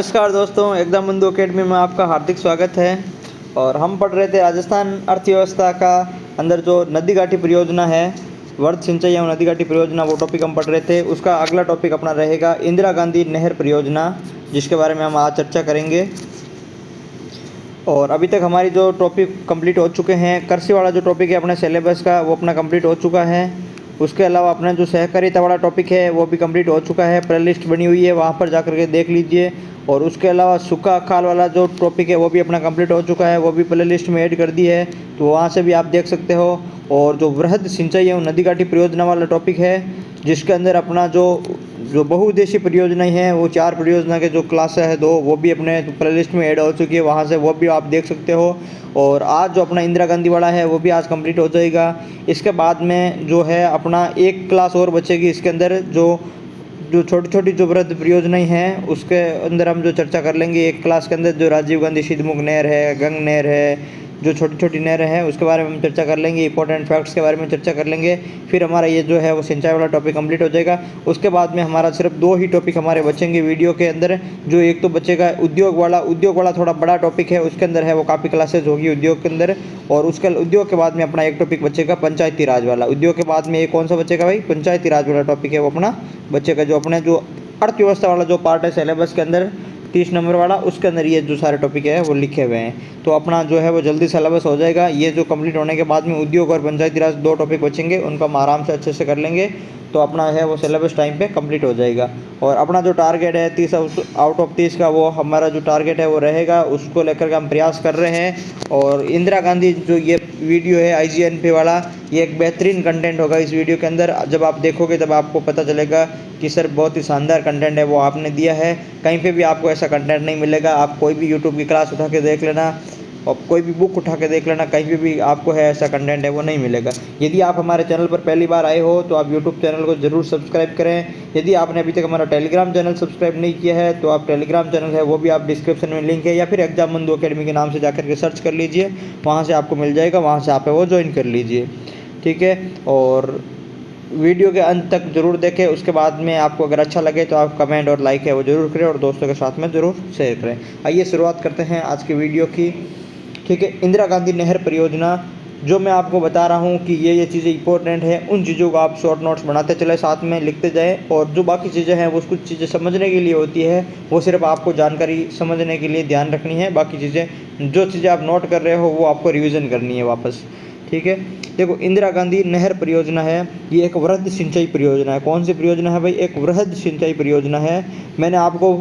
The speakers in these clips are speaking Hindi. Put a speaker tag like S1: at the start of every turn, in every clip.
S1: नमस्कार दोस्तों, एग्जाम बंधु एकेडमी में आपका हार्दिक स्वागत है। और हम पढ़ रहे थे राजस्थान अर्थव्यवस्था का अंदर जो नदी घाटी परियोजना है, वर्ध सिंचाई एवं नदी घाटी परियोजना, वो टॉपिक हम पढ़ रहे थे। उसका अगला टॉपिक अपना रहेगा इंदिरा गांधी नहर परियोजना, जिसके बारे में हम आज चर्चा करेंगे। और अभी तक हमारी जो टॉपिक कंप्लीट हो चुके हैं, कृषि वाला जो टॉपिक है अपने सिलेबस का, वो अपना कंप्लीट हो चुका है। उसके अलावा अपना जो सहकारिता वाला टॉपिक है वो भी कंप्लीट हो चुका है, प्ले लिस्ट बनी हुई है, वहाँ पर जाकर के देख लीजिए। और उसके अलावा सूखा अकाल वाला जो टॉपिक है वो भी अपना कंप्लीट हो चुका है, वो भी प्ले लिस्ट में ऐड कर दी है, तो वहाँ से भी आप देख सकते हो। और जो वृहद सिंचाई एवं नदी घाटी परियोजना वाला टॉपिक है, जिसके अंदर अपना जो बहुउद्देशीय परियोजनाएं हैं, वो 4 परियोजना के जो क्लास है 2, वो भी अपने प्ले लिस्ट में ऐड हो चुकी है, वहाँ से वो भी आप देख सकते हो। और आज जो अपना इंदिरा गांधी वाला है वो भी आज कंप्लीट हो जाएगा। इसके बाद में जो है अपना एक क्लास और बचेगी, इसके अंदर जो छोटी छोटी जो वृहद परियोजनाएं हैं उसके अंदर हम जो चर्चा कर लेंगे। एक क्लास के अंदर जो राजीव गांधी सिद्धमुख नहर है, गंग नहर है, जो छोटी छोटी नहरें हैं उसके बारे में हम चर्चा कर लेंगे, इंपॉर्टेंट फैक्ट्स के बारे में चर्चा कर लेंगे। फिर हमारा ये जो है वो सिंचाई वाला टॉपिक कंप्लीट हो जाएगा। उसके बाद में हमारा सिर्फ 2 ही टॉपिक हमारे बचेंगे वीडियो के अंदर। जो एक तो बचेगा उद्योग वाला थोड़ा बड़ा टॉपिक है, उसके अंदर है वो काफ़ी क्लासेज होगी उद्योग के अंदर। और उसके उद्योग के बाद में अपना एक टॉपिक बचेगा पंचायती राज वाला। उद्योग के बाद में ये कौन सा बचेगा भाई? पंचायती राज वाला टॉपिक है वो अपना बचेगा। जो अपने जो अर्थव्यवस्था वाला जो पार्ट है सिलेबस के अंदर 30 नंबर वाला, उसके अंदर ये जो सारे टॉपिक है वो लिखे हुए हैं, तो अपना जो है वो जल्दी सिलेबस हो जाएगा। ये जो कंप्लीट होने के बाद में उद्योग और पंचायती राज 2 टॉपिक बचेंगे, उनको हम आराम से अच्छे से कर लेंगे, तो अपना है वो सिलेबस टाइम पे कंप्लीट हो जाएगा। और अपना जो टारगेट है 30 आउट ऑफ 30 का, वो हमारा जो टारगेट है वो रहेगा, उसको लेकर के हम प्रयास कर रहे हैं। और इंदिरा गांधी जो ये वीडियो है IGNP वाला, ये एक बेहतरीन कंटेंट होगा इस वीडियो के अंदर। जब आप देखोगे तब आपको पता चलेगा कि सर बहुत ही शानदार कंटेंट है वो आपने दिया है। कहीं पे भी आपको ऐसा कंटेंट नहीं मिलेगा। आप कोई भी यूट्यूब की क्लास उठा के देख लेना और कोई भी बुक उठा के देख लेना, कहीं पे भी आपको है ऐसा कंटेंट है वो नहीं मिलेगा। यदि आप हमारे चैनल पर पहली बार आए हो तो आप यूट्यूब चैनल को ज़रूर सब्सक्राइब करें। यदि आपने अभी तक हमारा टेलीग्राम चैनल सब्सक्राइब नहीं किया है तो आप टेलीग्राम चैनल है वो भी आप डिस्क्रिप्शन में लिंक है, या फिर एग्जाम बंधु अकेडमी के नाम से जाकर के सर्च कर लीजिए, वहाँ से आपको मिल जाएगा, वहाँ से आप वो ज्वाइन कर लीजिए, ठीक है। और वीडियो के अंत तक जरूर देखें। उसके बाद में आपको अगर अच्छा लगे तो आप कमेंट और लाइक है वो ज़रूर करें और दोस्तों के साथ में ज़रूर शेयर करें। आइए शुरुआत करते हैं आज की वीडियो की, ठीक है। इंदिरा गांधी नहर परियोजना, जो मैं आपको बता रहा हूँ कि ये चीज़ें इंपॉर्टेंट हैं, उन चीज़ों को आप शॉर्ट नोट्स बनाते चले, साथ में लिखते जाएं। और जो बाकी चीज़ें हैं वो कुछ चीज़ें समझने के लिए होती है, वो सिर्फ आपको जानकारी समझने के लिए ध्यान रखनी है। बाकी चीज़ें जो चीज़ें आप नोट कर रहे हो वो आपको रिविज़न करनी है वापस, ठीक है। देखो, इंदिरा गांधी नहर परियोजना है, ये एक वृहद सिंचाई परियोजना है। कौन सी परियोजना है भाई? एक वृहद सिंचाई परियोजना है। मैंने आपको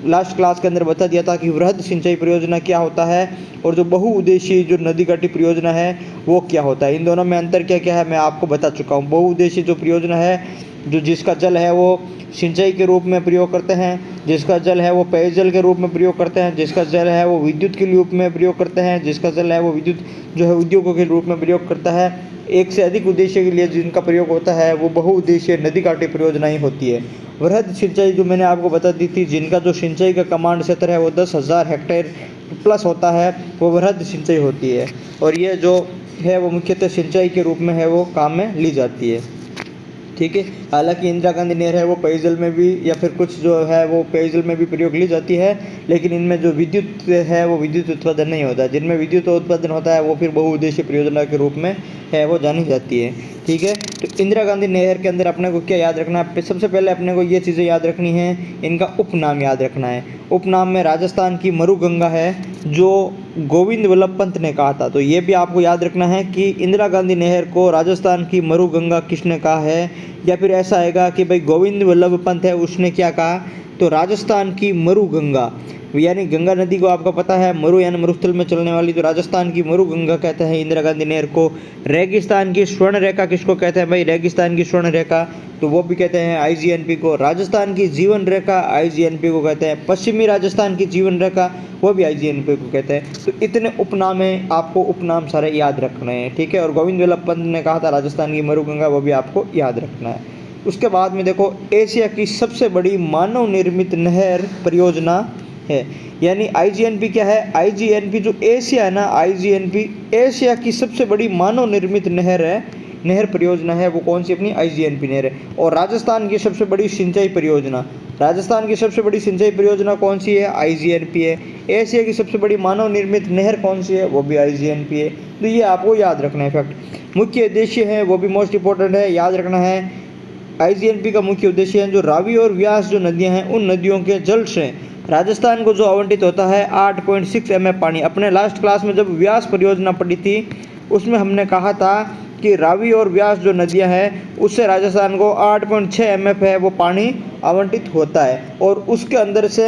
S1: लास्ट क्लास के अंदर बता दिया था कि वृहद सिंचाई परियोजना क्या होता है और जो बहुउद्देशीय जो नदी घाटी परियोजना है वो क्या होता है। इन दोनों में अंतर क्या क्या है मैं आपको बता चुका हूँ। बहुउद्देशीय जो परियोजना है, जो जिसका जल है वो सिंचाई के रूप में प्रयोग करते हैं, जिसका जल है वो पेयजल के रूप में प्रयोग करते हैं, जिसका जल है वो विद्युत के रूप में प्रयोग करते हैं, जिसका जल है वो विद्युत जो है उद्योगों के रूप में प्रयोग करता है। एक से अधिक उद्देश्य के लिए जिनका प्रयोग होता है वो बहुउद्देशीय नदी घाटी परियोजनाएं होती है। वृहद सिंचाई जो मैंने आपको बता दी थी, जिनका जो सिंचाई का कमांड क्षेत्र है वो 10,000 हेक्टेयर प्लस होता है, वो वृहद सिंचाई होती है। और ये जो है वो मुख्यतः सिंचाई के रूप में है वो काम में ली जाती है, ठीक है। हालांकि इंदिरा गांधी नहर है वो पेयजल में भी या फिर कुछ जो है वो पेयजल में भी प्रयोग ली जाती है, लेकिन इनमें जो विद्युत है वो विद्युत उत्पादन नहीं होता। जिनमें विद्युत उत्पादन होता है वो फिर बहुउद्देशीय परियोजना के रूप में है वो जानी जाती है, ठीक है। तो इंदिरा गांधी नहर के अंदर अपने को क्या याद रखना है? सबसे पहले अपने को ये चीज़ें याद रखनी है, इनका उपनाम याद रखना है। उपनाम में राजस्थान की मरुगंगा है, जो गोविंद वल्लभ पंत ने कहा था। तो ये भी आपको याद रखना है कि इंदिरा गांधी नहर को राजस्थान की मरुगंगा किसने कहा है, या फिर ऐसा आएगा कि भाई गोविंद वल्लभ पंत है उसने क्या कहा, तो राजस्थान की मरुगंगा, यानी गंगा नदी को आपको पता है मरु यानी मरुस्थल में चलने वाली, तो राजस्थान की मरुगंगा कहते हैं इंदिरा गांधी नहर को। रेगिस्तान की स्वर्ण रेखा किसको कहते हैं भाई? रेगिस्तान की स्वर्ण रेखा, तो वो भी कहते हैं IGNP को। राजस्थान की जीवन रेखा IGNP को कहते हैं। पश्चिमी राजस्थान की जीवन रेखा वो भी IGNP को कहते हैं। तो इतने उपनाम हैं, आपको उपनाम सारे याद रखने हैं, ठीक है। और गोविंद वल्लभ पंत ने कहा था राजस्थान की मरुगंगा, वो भी आपको याद रखना है। उसके बाद में देखो, एशिया की सबसे बड़ी मानव निर्मित नहर परियोजना है, यानी IGNP क्या है? IGNP जो एशिया है ना, IGNP एशिया की सबसे बड़ी मानव निर्मित नहर है, नहर परियोजना है, वो कौन सी? अपनी IGNP नहर है। और राजस्थान की सबसे बड़ी सिंचाई परियोजना, राजस्थान की सबसे बड़ी सिंचाई परियोजना कौन सी है? IGNP है। एशिया की सबसे बड़ी मानव निर्मित नहर कौन सी है? वो भी IGNP है। तो ये आपको याद रखना है फैक्ट। मुख्य उद्देश्य है, वो भी मोस्ट इंपॉर्टेंट है, याद रखना है। IGNP का मुख्य उद्देश्य है जो रावी और व्यास जो नदियां हैं उन नदियों के जल से राजस्थान को जो आवंटित होता है 8.6 mm पानी। अपने लास्ट क्लास में जब व्यास परियोजना पढ़ी थी उसमें हमने कहा था कि रावी और व्यास जो नदियां हैं उससे राजस्थान को 8.6 mm है वो पानी आवंटित होता है, और उसके अंदर से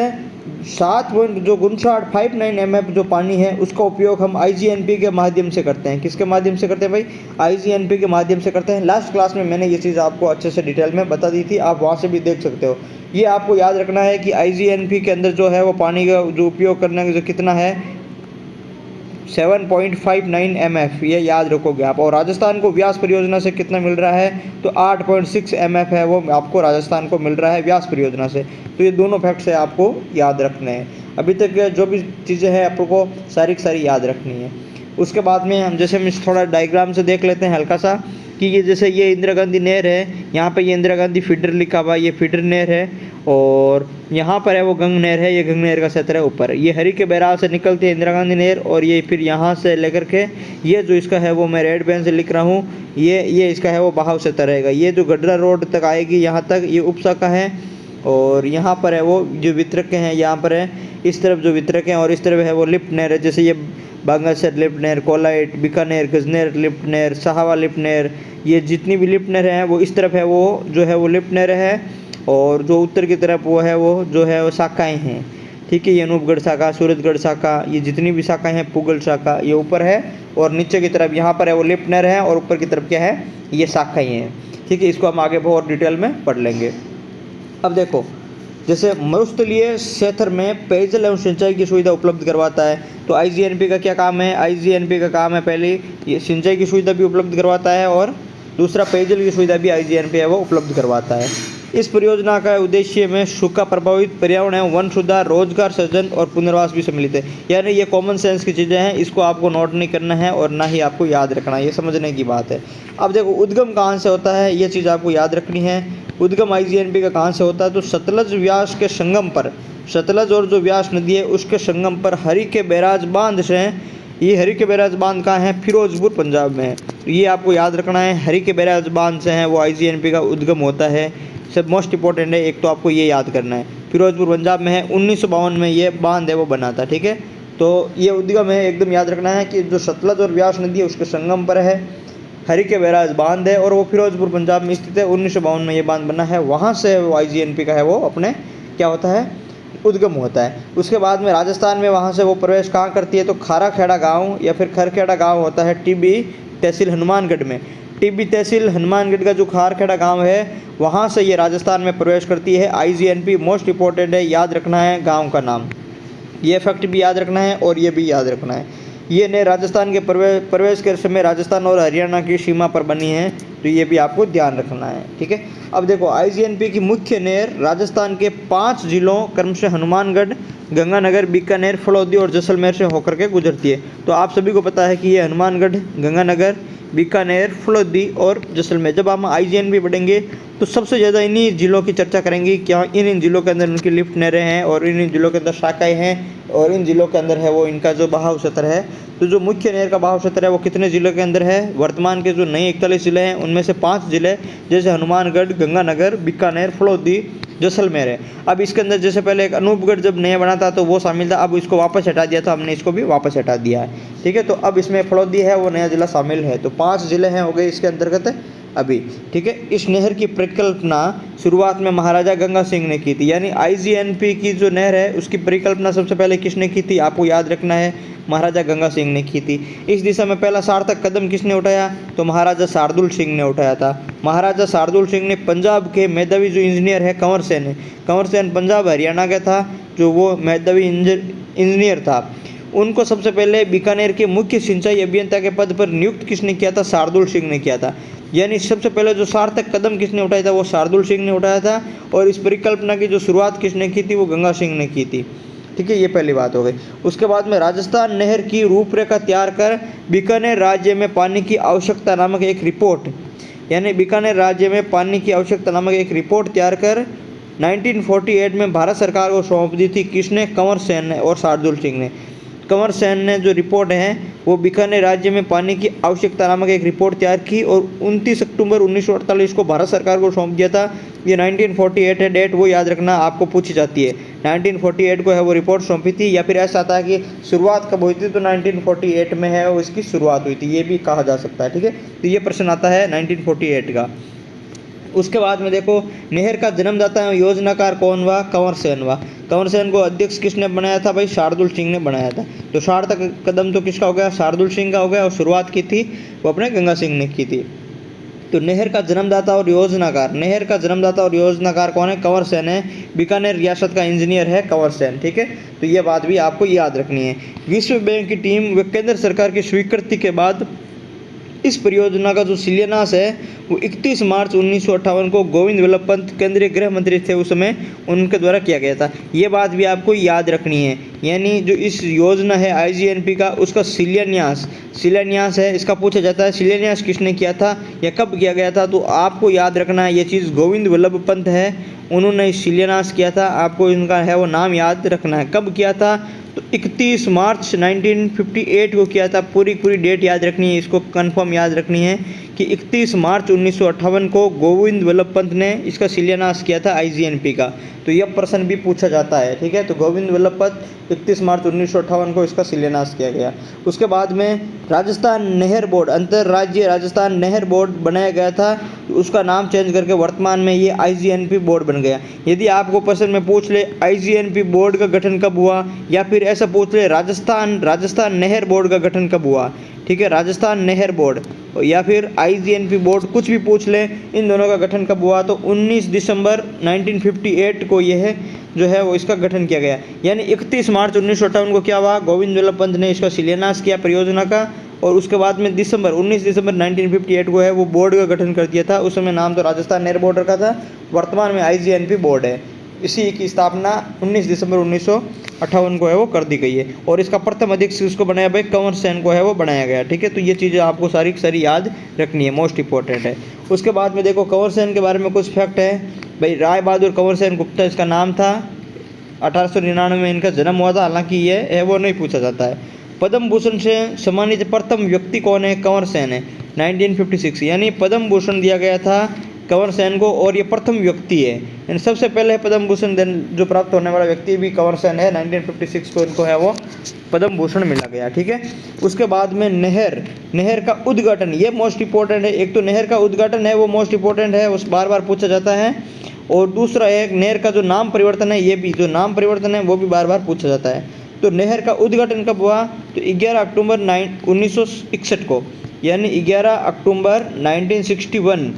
S1: 7.59 mm जो पानी है उसका उपयोग हम IGNP के माध्यम से करते हैं। किसके माध्यम से करते हैं भाई? IGNP के माध्यम से करते हैं। लास्ट क्लास में मैंने ये चीज़ आपको अच्छे से डिटेल में बता दी थी, आप वहाँ से भी देख सकते हो। ये आपको याद रखना है कि IGNP के अंदर जो है वो पानी का जो उपयोग करने का जो कितना है 7.59 MF, ये याद रखोगे आप। और राजस्थान को व्यास परियोजना से कितना मिल रहा है? तो 8.6 MF है वो आपको राजस्थान को मिल रहा है व्यास परियोजना से। तो ये दोनों फैक्ट्स है आपको याद रखने हैं। अभी तक जो भी चीज़ें हैं आपको सारी की सारी याद रखनी है। उसके बाद में हम थोड़ा डायग्राम से देख लेते हैं हल्का सा कि ये जैसे ये इंदिरा गांधी नहर है, यहाँ पे ये इंदिरा गांधी फीडर लिखा हुआ है, ये फीडर नहर है, और यहाँ पर है वो गंग नहर है, ये गंग नहर का क्षेत्र है ऊपर। ये हरी के बैराज से निकलती है इंदिरा गांधी नहर, और ये फिर यहाँ से लेकर के ये जो इसका है वो मैं रेड पेन से लिख रहा हूँ, ये इसका है वो बहाव क्षेत्र रहेगा। ये जो गडरा रोड तक आएगी यहाँ तक ये उपशाखा है, और यहाँ पर है वो जो वितरक हैं, यहाँ पर है इस तरफ जो वितरक हैं, और इस तरफ है वो लिफ्ट नहर है। जैसे ये बांगासर लिफ्ट नहर, कोलाइट, बीकानेर, गजनेर लिफ्ट नहर, सहावा लिफ्ट नहर, ये जितनी भी लिफ्ट नहर हैं वो इस तरफ है वो जो है वो लिफ्ट नहर है, और जो उत्तर की तरफ वो है वो जो है वो शाखाएँ हैं। ठीक है, ये अनूपगढ़ शाखा, सूरतगढ़ शाखा, ये जितनी भी शाखाएँ हैं, पुगल शाखा, ये ऊपर है, और नीचे की तरफ यहाँ पर है वो लिफ्ट नहर है, और ऊपर की तरफ क्या है? ये शाखाएँ हैं। ठीक है, इसको हम आगे बहुत डिटेल में पढ़ लेंगे। अब देखो, जैसे मरुस्थलीय क्षेत्र में पेयजल एवं सिंचाई की सुविधा उपलब्ध करवाता है, तो IGNP का क्या काम है? IGNP का काम है पहले ये सिंचाई की सुविधा भी उपलब्ध करवाता है, और दूसरा पेयजल की सुविधा भी IGNP है वो उपलब्ध करवाता है। इस परियोजना का उद्देश्य में सूखा प्रभावित पर्यावरण एवं वन सुधार, रोजगार सृजन और पुनर्वास भी सम्मिलित है। यानी ये कॉमन सेंस की चीज़ें हैं, इसको आपको नोट नहीं करना है और ना ही आपको याद रखना है, ये समझने की बात है। अब देखो, उद्गम कहाँ से होता है ये चीज़ आपको याद रखनी है। उद्गम IGNP का कहाँ से होता है? तो सतलज व्यास के संगम पर, सतलज और जो व्यास नदी है उसके संगम पर हरी के बैराज बांध से, ये हरी के बैराज बांध कहाँ है? फिरोजपुर पंजाब में है। तो ये आपको याद रखना है, हरी के बैराज बांध से हैं वो IGNP का उद्गम होता है। सब मोस्ट इंपॉर्टेंट है, एक तो आपको ये याद करना है, फिरोजपुर पंजाब में है, 1952 में ये बांध है वो बना था। ठीक है, तो ये उद्गम है, एकदम याद रखना है कि जो सतलज और व्यास नदी है उसके संगम पर है, हरी के बैराज बांध है, और वो फिरोजपुर पंजाब में स्थित है। 1952 में ये बांध बना है, वहाँ से वो IGNP का है वो अपने क्या होता है? उद्गम होता है। उसके बाद में राजस्थान में वहाँ से वो प्रवेश कहाँ करती है? तो खाराखेड़ा गांव या फिर खरखेड़ा गांव होता है TB तहसील हनुमानगढ़ में। TB तहसील हनुमानगढ़ का जो खारखेड़ा गांव है वहाँ से ये राजस्थान में प्रवेश करती है। IGNP मोस्ट इंपॉर्टेंट है, याद रखना है गांव का नाम, ये फैक्ट भी याद रखना है और ये भी याद रखना है। ये नहर राजस्थान के प्रवेश के समय राजस्थान और हरियाणा की सीमा पर बनी है, तो ये भी आपको ध्यान रखना है। ठीक है, अब देखो, IGNP की मुख्य नहर राजस्थान के 5 जिलों क्रमशः हनुमानगढ़, गंगानगर, बीकानेर, फलौदी और जैसलमेर से होकर के गुजरती है। तो आप सभी को पता है कि ये हनुमानगढ़, गंगानगर, बीकानेर, फलौदी और जैसलमेर। जब हम IGNP पढ़ेंगे तो सबसे ज़्यादा इन्हीं जिलों की चर्चा करेंगे, क्या इन जिलों के अंदर उनकी लिफ्ट नहरें हैं और इन जिलों के अंदर शाखाएँ हैं, और इन जिलों के अंदर है वो इनका जो बहाव क्षेत्र है। तो जो मुख्य नहर का बहाव क्षेत्र है वो कितने जिलों के अंदर है? वर्तमान के जो नए 41 जिले हैं उनमें से 5 जिले जैसे हनुमानगढ़, गंगानगर, बीकानेर, फलौदी, जैसलमेर है। अब इसके अंदर जैसे पहले एक अनूपगढ़ जब नया बना था तो वो शामिल था, अब इसको वापस हटा दिया था हमने, इसको भी वापस हटा दिया है। ठीक है, तो अब इसमें फलौदी है वो नया जिला शामिल है, तो 5 जिले हैं हो गए इसके अंतर्गत अभी। ठीक है, इस नहर की परिकल्पना शुरुआत में महाराजा गंगा सिंह ने की थी। यानी IGNP की जो नहर है उसकी परिकल्पना सबसे पहले किसने की थी? आपको याद रखना है, महाराजा गंगा सिंह ने की थी। इस दिशा में पहला सार्थक कदम किसने उठाया? तो महाराजा शार्दुल सिंह ने उठाया था। महाराजा शार्दुल सिंह ने पंजाब के मेधावी जो इंजीनियर है कंवर सेन है, कंवर सेन पंजाब हरियाणा का था, जो वो मेधावी इंजीनियर था, उनको सबसे पहले बीकानेर के मुख्य सिंचाई अभियंता के पद पर नियुक्त किसने किया था? शार्दुल सिंह ने किया था। यानी सबसे पहले जो सार्थक कदम किसने उठाया था? वो शार्दुल सिंह ने उठाया था, और इस परिकल्पना की जो शुरुआत किसने की थी? वो गंगा सिंह ने की थी। ठीक है, ये पहली बात हो गई। उसके बाद में राजस्थान नहर की रूपरेखा तैयार कर बीकानेर राज्य में पानी की आवश्यकता नामक एक रिपोर्ट, यानी बीकानेर राज्य में पानी की आवश्यकता नामक एक रिपोर्ट तैयार कर 1948 में भारत सरकार को सौंप दी थी। किसने? कंवर सेन ने और शार्दुल सिंह ने। कंवर सेन ने जो रिपोर्ट है वो बीकानेर राज्य में पानी की आवश्यकता नामक एक रिपोर्ट तैयार की और 29 अक्टूबर 1948 को भारत सरकार को सौंप दिया था। ये 1948 है डेट, वो याद रखना, आपको पूछी जाती है। 1948 को है वो रिपोर्ट सौंपी थी, या फिर ऐसा आता है कि शुरुआत कब हुई थी, तो 1948 में है वो इसकी शुरुआत हुई थी, ये भी कहा जा सकता है। ठीक है, तो ये प्रश्न आता है 1948 का। उसके बाद में देखो, नहर का जन्मदाता एवं योजनाकार कौन हुआ? कंवर सेन हुआ। कंवर सेन को अध्यक्ष किसने बनाया था? भाई शार्दुल सिंह ने बनाया था। तो सार्थक कदम तो किसका हो गया? शार्दुल सिंह का हो गया, और शुरुआत की थी वो अपने गंगा सिंह ने की थी। तो नहर का जन्मदाता और योजनाकार, नहर का जन्मदाता और योजनाकार कौन है? कंवर सेन है। बीकानेर रियासत का इंजीनियर है कंवर सेन। ठीक है, तो ये बात भी आपको याद रखनी है। विश्व बैंक की टीम व केंद्र सरकार की स्वीकृति के बाद इस परियोजना का जो शिलान्यास है वो 31 मार्च 1958 को गोविंद वल्लभ पंत केंद्रीय गृह मंत्री थे उस समय, उनके द्वारा किया गया था। ये बात भी आपको याद रखनी है। यानी जो इस योजना है IGNP का, उसका शिलान्यास है, इसका पूछा जाता है शिलान्यास किसने किया था या कब किया गया था, तो आपको याद रखना है ये चीज़। गोविंद वल्लभ पंत है, उन्होंने शिलान्यास किया था। आपको इनका है वो नाम याद रखना है। कब किया था? तो 31 मार्च 1958 को किया था। पूरी डेट याद रखनी है, इसको कंफर्म याद रखनी है कि 31 मार्च 1958 को गोविंद वल्लभ पंत ने इसका शिलान्यास किया था IGNP का। तो यह प्रश्न भी पूछा जाता है। ठीक है, तो गोविंद वल्लभ पंत 31 मार्च 1958 को इसका शिलान्यास किया गया। उसके बाद में राजस्थान नहर बोर्ड, अंतर्राज्यीय राजस्थान नहर बोर्ड बनाया गया था। तो उसका नाम चेंज करके वर्तमान में ये IGNP बोर्ड बन गया। यदि आपको प्रश्न में पूछ ले IGNP बोर्ड का गठन कब हुआ, या फिर ऐसा पूछ ले राजस्थान नहर बोर्ड का गठन कब हुआ, ठीक है, राजस्थान नहर बोर्ड या फिर IGNP बोर्ड, कुछ भी पूछ ले, इन दोनों का गठन कब हुआ, तो 19 दिसंबर 1958 को यह जो है वो इसका गठन किया गया। यानी 31 मार्च 1958 को क्या हुआ? गोविंद वल्लभ पंत ने इसका शिलान्यास किया परियोजना का, और उसके बाद में 19 दिसंबर 1958 को है वो बोर्ड का गठन कर दिया था। उस समय नाम तो राजस्थान नहर बोर्ड का था, वर्तमान में IGNP बोर्ड है। इसी की स्थापना 19 दिसंबर 1958 को है वो कर दी गई है, और इसका प्रथम अध्यक्ष इसको बनाया भाई कंवर सेन को है वो बनाया गया। ठीक है, तो ये चीज़ें आपको सारी सारी याद रखनी है, मोस्ट इंपॉर्टेंट है। उसके बाद में देखो, कंवर सेन के बारे में कुछ फैक्ट है भाई। राय बहादुर कंवर सेन गुप्ता इसका नाम था। 1899 में इनका जन्म हुआ था, हालांकि ये है वो नहीं पूछा जाता है। पद्म भूषण से सम्मानित प्रथम व्यक्ति कौन है? कंवर सेन है। 1956 यानी पद्म भूषण दिया गया था कंवर सेन को, और ये प्रथम व्यक्ति है। यानी सबसे पहले पद्म भूषण जो प्राप्त होने वाला व्यक्ति भी कंवर सेन है। 1956 को इनको है वो पद्म भूषण मिला गया। ठीक है, उसके बाद में नहर का उद्घाटन, ये मोस्ट इंपॉर्टेंट है। एक तो नहर का उद्घाटन है वो मोस्ट इंपॉर्टेंट है, उस बार बार पूछा जाता है, और दूसरा है नहर का जो नाम परिवर्तन है, ये भी जो नाम परिवर्तन है वो भी बार बार पूछा जाता है। तो नहर का उद्घाटन कब हुआ? तो 11 अक्टूबर 1961 को, यानी 11 अक्टूबर 1961।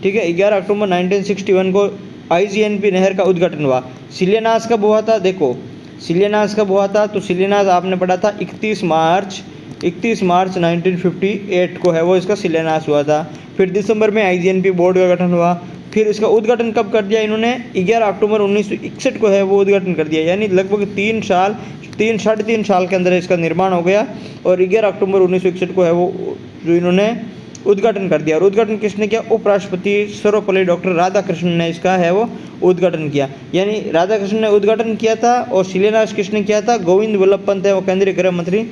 S1: ठीक है, 11 अक्टूबर 1961 को IGNP नहर का उद्घाटन हुआ। शिलान्यास कब हुआ था? देखो शिलान्यास कब हुआ था, तो शिलान्यास आपने पढ़ा था 31 मार्च 1958 को है वो इसका शिलान्यास हुआ था। फिर दिसंबर में IGNP बोर्ड का गठन हुआ। फिर इसका उद्घाटन कब कर दिया इन्होंने? 11 अक्टूबर 1961 को है वो उद्घाटन कर दिया। यानी लगभग 3 साढ़े 3 साल के अंदर इसका निर्माण हो गया, और 11 अक्टूबर 1961 को है वो जो इन्होंने उद्घाटन कर दिया। और उद्घाटन किसने किया? उपराष्ट्रपति सर्वपल्ली डॉक्टर राधाकृष्णन ने इसका है वो उद्घाटन किया। यानी राधाकृष्णन ने उद्घाटन किया था, और शिलान्यास किसने किया था? गोविंद वल्लभ पंत है वो केंद्रीय गृह मंत्री,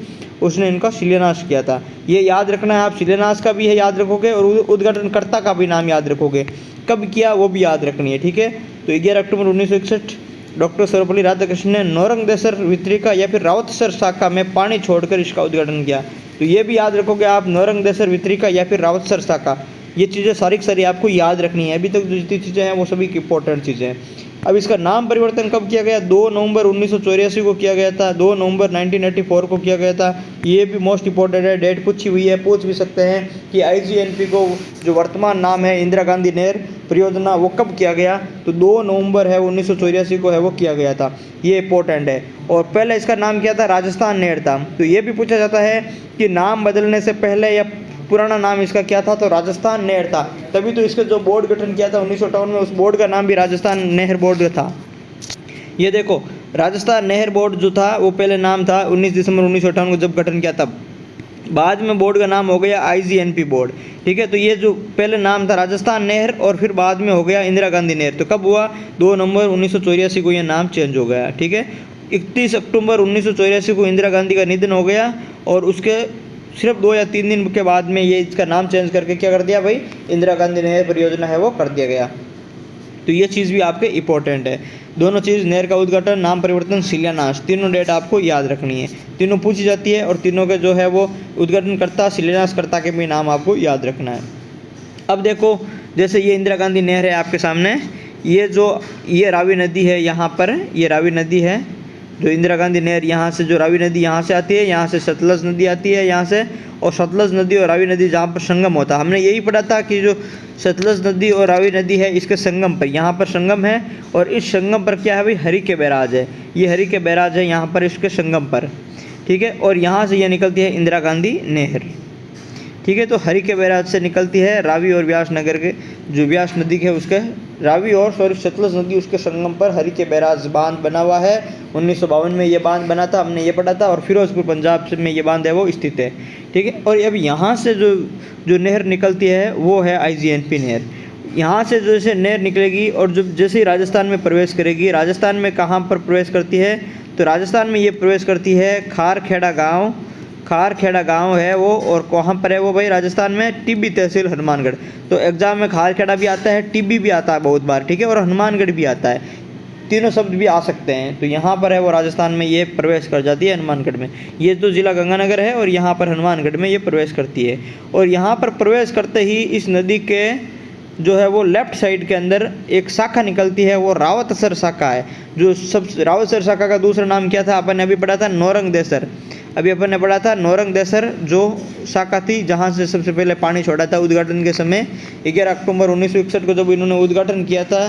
S1: उसने इनका शिलान्यास किया था। ये याद रखना है, आप शिलान्यास का भी है याद रखोगे, और उद्घाटनकर्ता का भी नाम याद रखोगे, कब किया वो भी याद रखनी है। ठीक है, तो 11 अक्टूबर 1961 डॉक्टर सर्वपल्ली राधाकृष्णन ने नौरंगदेसर वितरिका या फिर रावतसर शाखा में पानी छोड़कर इसका उद्घाटन किया। तो ये भी याद रखोगे आप, नौरंगदेसर वितरिका या फिर रावतसर शाखा, ये चीज़ें सारी की सारी आपको याद रखनी है। अभी तक जो जितनी चीज़ें हैं वो सभी की इंपॉर्टेंट चीज़ें हैं। अब इसका नाम परिवर्तन कब किया गया? 2 नवंबर 1984 को किया गया था, 2 नवंबर 1984 को किया गया था। ये भी मोस्ट इंपॉर्टेंट है, डेट पूछी हुई है, पूछ भी सकते हैं कि IGNP को जो वर्तमान नाम है इंदिरा गांधी नहर परियोजना, वो कब किया गया? तो 2 नवंबर है 1984 को है वो किया गया था। ये इंपॉर्टेंट है। और पहले इसका नाम क्या था? राजस्थान नहर था। तो ये भी पूछा जाता है कि नाम बदलने से पहले या पुराना नाम इसका क्या था? तो राजस्थान नहर था। तभी तो इसका जो बोर्ड गठन किया था 1958 में, उस बोर्ड का नाम भी राजस्थान नहर बोर्ड था। ये देखो, राजस्थान नहर बोर्ड जो था वो पहले नाम था 19 दिसंबर 1958 को जब गठन किया तब बाद में बोर्ड का नाम हो गया IGNP बोर्ड, ठीक है। तो ये जो पहले नाम था राजस्थान नहर और फिर बाद में हो गया इंदिरा गांधी नहर। तो कब हुआ? 2 नवंबर 1984 को ये नाम चेंज हो गया, ठीक है। 31 अक्टूबर 1984 को इंदिरा गांधी का निधन हो गया और उसके सिर्फ 2 या 3 दिन के बाद में ये इसका नाम चेंज करके क्या कर दिया भाई, इंदिरा गांधी नहर परियोजना है वो कर दिया गया। तो ये चीज़ भी आपके इंपॉर्टेंट है। दोनों चीज़, नहर का उद्घाटन, नाम परिवर्तन, शिलान्यास, तीनों डेट आपको याद रखनी है। तीनों पूछी जाती है और तीनों के जो है वो उद्घाटनकर्ता, शिलान्यासकर्ता के भी नाम आपको याद रखना है। अब देखो, जैसे ये इंदिरा गांधी नहर है आपके सामने, ये रावी नदी है, यहाँ पर ये रावी नदी है, जो इंदिरा गांधी नहर, यहाँ से जो रावी नदी यहाँ से आती है, यहाँ से सतलज नदी आती है यहाँ से, और सतलज नदी और रावी नदी जहाँ पर संगम होता है, हमने यही पढ़ा था कि जो सतलज नदी और रावी नदी है इसके संगम पर, यहाँ पर संगम है और इस संगम पर क्या है भाई, हरि के बैराज है। ये हरि के बैराज है यहाँ पर इसके संगम पर, ठीक है। और यहाँ से ये निकलती है इंदिरा गांधी नहर, ठीक है। तो हरि के बैराज से निकलती है रावी और व्यास नगर के, जो व्यास नदी के उसके रावी और सतलज नदी उसके संगम पर हरि के बैराज बांध बना हुआ है। 1952 में ये बांध बना था, हमने ये पढ़ा था, और फिरोजपुर पंजाब में ये बांध है वो स्थित है, ठीक है। और अब यहाँ से जो नहर निकलती है वो है IGNP नहर। यहाँ से जैसे नहर निकलेगी और जब जैसे ही राजस्थान में प्रवेश करेगी, राजस्थान में कहाँ पर प्रवेश करती है, तो राजस्थान में ये प्रवेश करती है खारखेड़ा गांव है वो, और कहाँ पर है वो भाई, राजस्थान में टिब्बी तहसील हनुमानगढ़। तो एग्जाम में खारखेड़ा भी आता है, टिब्बी भी आता है बहुत बार, ठीक है, और हनुमानगढ़ भी आता है, तीनों शब्द भी आ सकते हैं। तो यहाँ पर है वो राजस्थान में ये प्रवेश कर जाती है हनुमानगढ़ में। ये तो जिला गंगानगर है और यहाँ पर हनुमानगढ़ में ये प्रवेश करती है। और यहाँ पर प्रवेश करते ही इस नदी के जो है वो लेफ्ट साइड के अंदर एक शाखा निकलती है, वो रावतसर शाखा है। जो सब रावतसर शाखा का दूसरा नाम क्या था, अपन ने अभी पढ़ा था नौरंग देसर, अभी अपन ने पढ़ा था नौरंग देसर जो शाखा थी, जहाँ से सबसे पहले पानी छोड़ा था उद्घाटन के समय 11 अक्टूबर 1961 को जब इन्होंने उद्घाटन किया था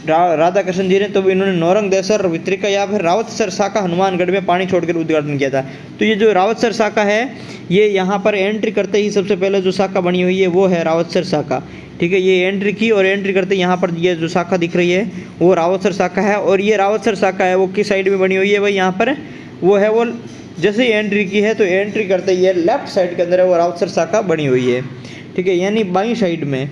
S1: राधा कृष्ण जी ने, तो इन्होंने नौरंग देसर वितरिका या फिर रावतसर शाखा हनुमानगढ़ में पानी छोड़कर उद्घाटन किया था। तो ये जो रावतसर शाखा है, ये यहाँ पर एंट्री करते ही सबसे पहले जो शाखा बनी हुई है वो है रावतसर शाखा, ठीक है। ये एंट्री की और एंट्री करते यहाँ पर ये जो शाखा दिख रही है वो रावतसर शाखा है। और ये रावतसर शाखा है वो किस साइड में बनी हुई है भाई, यहाँ पर वो है वो जैसे ही एंट्री की है तो एंट्री करते ही लेफ्ट साइड के अंदर है वो रावतसर शाखा बनी हुई है, ठीक है, यानी बाईं साइड में।